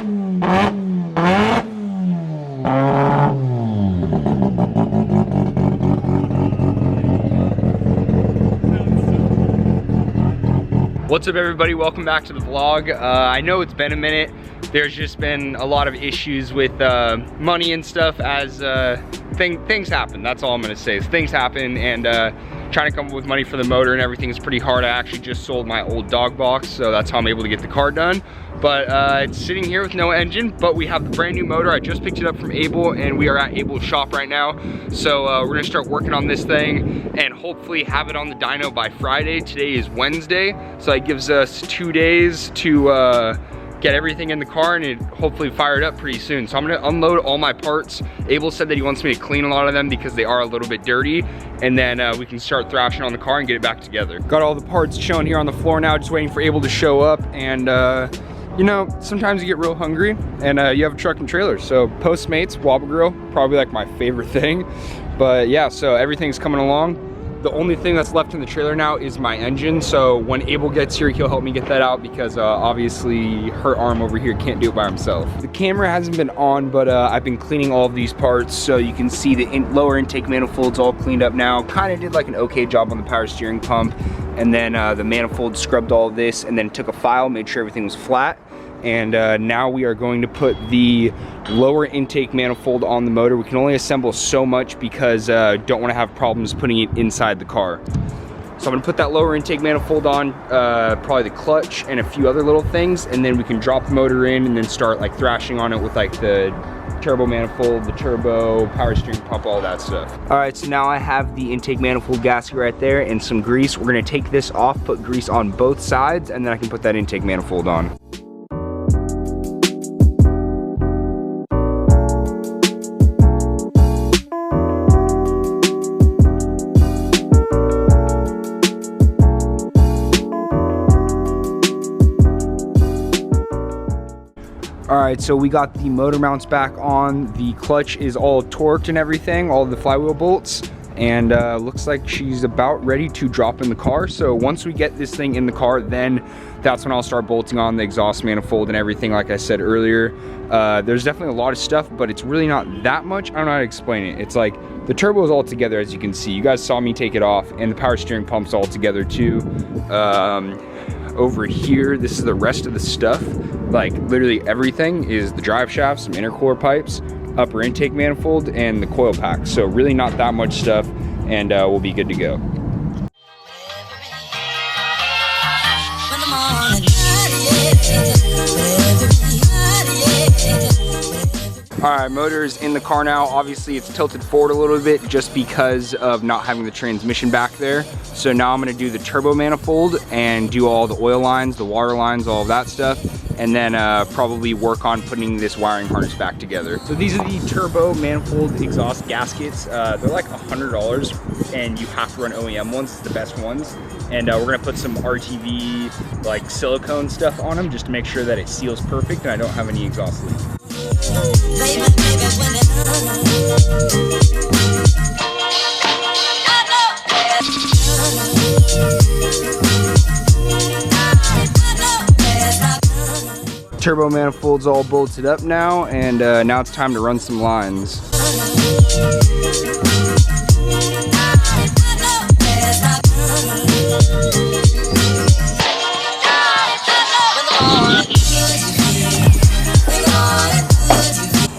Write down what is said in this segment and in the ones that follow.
What's up everybody, welcome back to the vlog. I know it's been a minute. There's just been a lot of issues with money and stuff as things happen. That's all I'm gonna say is things happen, and trying to come up with money for the motor and everything is pretty hard. I actually just sold my old dog box, so that's how I'm able to get the car done. But it's sitting here with no engine, but we have the brand new motor. I just picked it up from Abel, and we are at Abel's shop right now. So we're gonna start working on this thing and hopefully have it on the dyno by Friday. Today is Wednesday, so that gives us 2 days to get everything in the car and it hopefully fire it up pretty soon. So I'm gonna unload all my parts. Abel said that he wants me to clean a lot of them because they are a little bit dirty, and then we can start thrashing on the car and get it back together. Got all the parts shown here on the floor now, just waiting for Abel to show up. And you know, sometimes you get real hungry and you have a truck and trailer. So Postmates, Wobble Grill, probably like my favorite thing. But yeah, so everything's coming along. The only thing that's left in the trailer now is my engine. So when Abel gets here, he'll help me get that out because obviously her arm over here can't do it by himself. The camera hasn't been on, but I've been cleaning all of these parts. So you can see the lower intake manifolds all cleaned up now. Kind of did like an okay job on the power steering pump. And then the manifold scrubbed all of this and then took a file, made sure everything was flat. And now we are going to put the lower intake manifold on the motor. We can only assemble so much because don't want to have problems putting it inside the car. So I'm gonna put that lower intake manifold on, probably the clutch and a few other little things, and then we can drop the motor in and then start like thrashing on it with like the turbo manifold, the turbo, power steering pump, all that stuff. All right, so now I have the intake manifold gasket right there and some grease. We're gonna take this off, put grease on both sides, and then I can put that intake manifold on. All right, so we got the motor mounts back on. The clutch is all torqued and everything, all the flywheel bolts, and looks like she's about ready to drop in the car. So once we get this thing in the car, then that's when I'll start bolting on the exhaust manifold and everything like I said earlier. There's definitely a lot of stuff, but it's really not that much. I don't know how to explain it. It's like the turbo is all together, as you can see. You guys saw me take it off, and the power steering pump's all together too. Over here, this is the rest of the stuff. Like literally everything is the drive shaft, some intercooler pipes, upper intake manifold, and the coil pack. So really not that much stuff, and we'll be good to go. All right, motor is in the car now. Obviously it's tilted forward a little bit just because of not having the transmission back there. So now I'm gonna do the turbo manifold and do all the oil lines, the water lines, all of that stuff, and then probably work on putting this wiring harness back together. So these are the turbo manifold exhaust gaskets. They're like $100, and you have to run OEM ones, it's the best ones. And we're gonna put some RTV like silicone stuff on them just to make sure that it seals perfect and I don't have any exhaust leaks. Turbo manifold's all bolted up now, and now it's time to run some lines.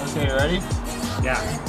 Okay, ready? Yeah.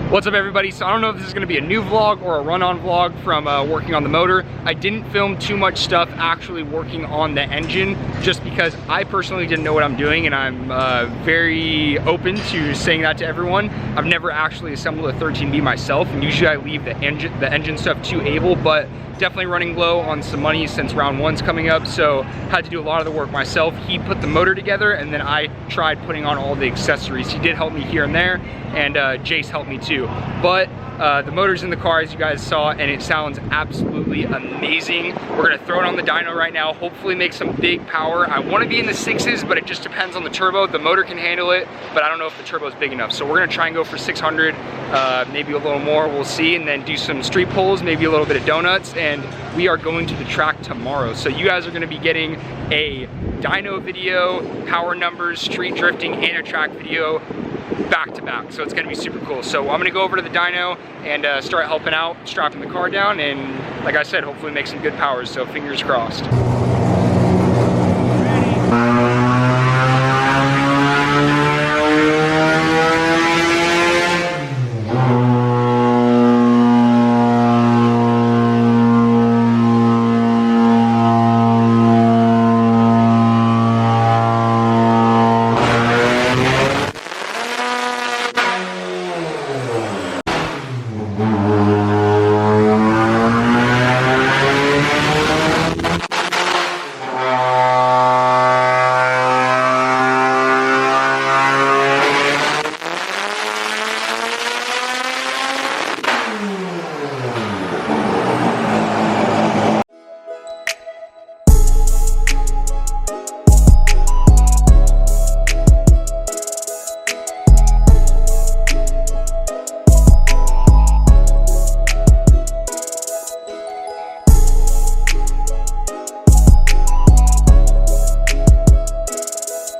What's up everybody? So I don't know if this is gonna be a new vlog or a run-on vlog from working on the motor. I didn't film too much stuff actually working on the engine just because I personally didn't know what I'm doing, and I'm very open to saying that to everyone. I've never actually assembled a 13B myself, and usually I leave the engine stuff to Abel, but definitely running low on some money since round one's coming up, so had to do a lot of the work myself. He put the motor together, and then I tried putting on all the accessories. He did help me here and there, and Jace helped me too. But the motor's in the car, as you guys saw, and it sounds absolutely amazing. We're gonna throw it on the dyno right now, hopefully make some big power. I wanna be in the 6s, but it just depends on the turbo. The motor can handle it, but I don't know if the turbo is big enough. So we're gonna try and go for 600, maybe a little more, we'll see, and then do some street pulls, maybe a little bit of donuts, and we are going to the track tomorrow. So you guys are gonna be getting a dyno video, power numbers, street drifting, and a track video back to back, so it's gonna be super cool. So I'm gonna go over to the dyno and start helping out, strapping the car down, and like I said, hopefully make some good powers, so fingers crossed.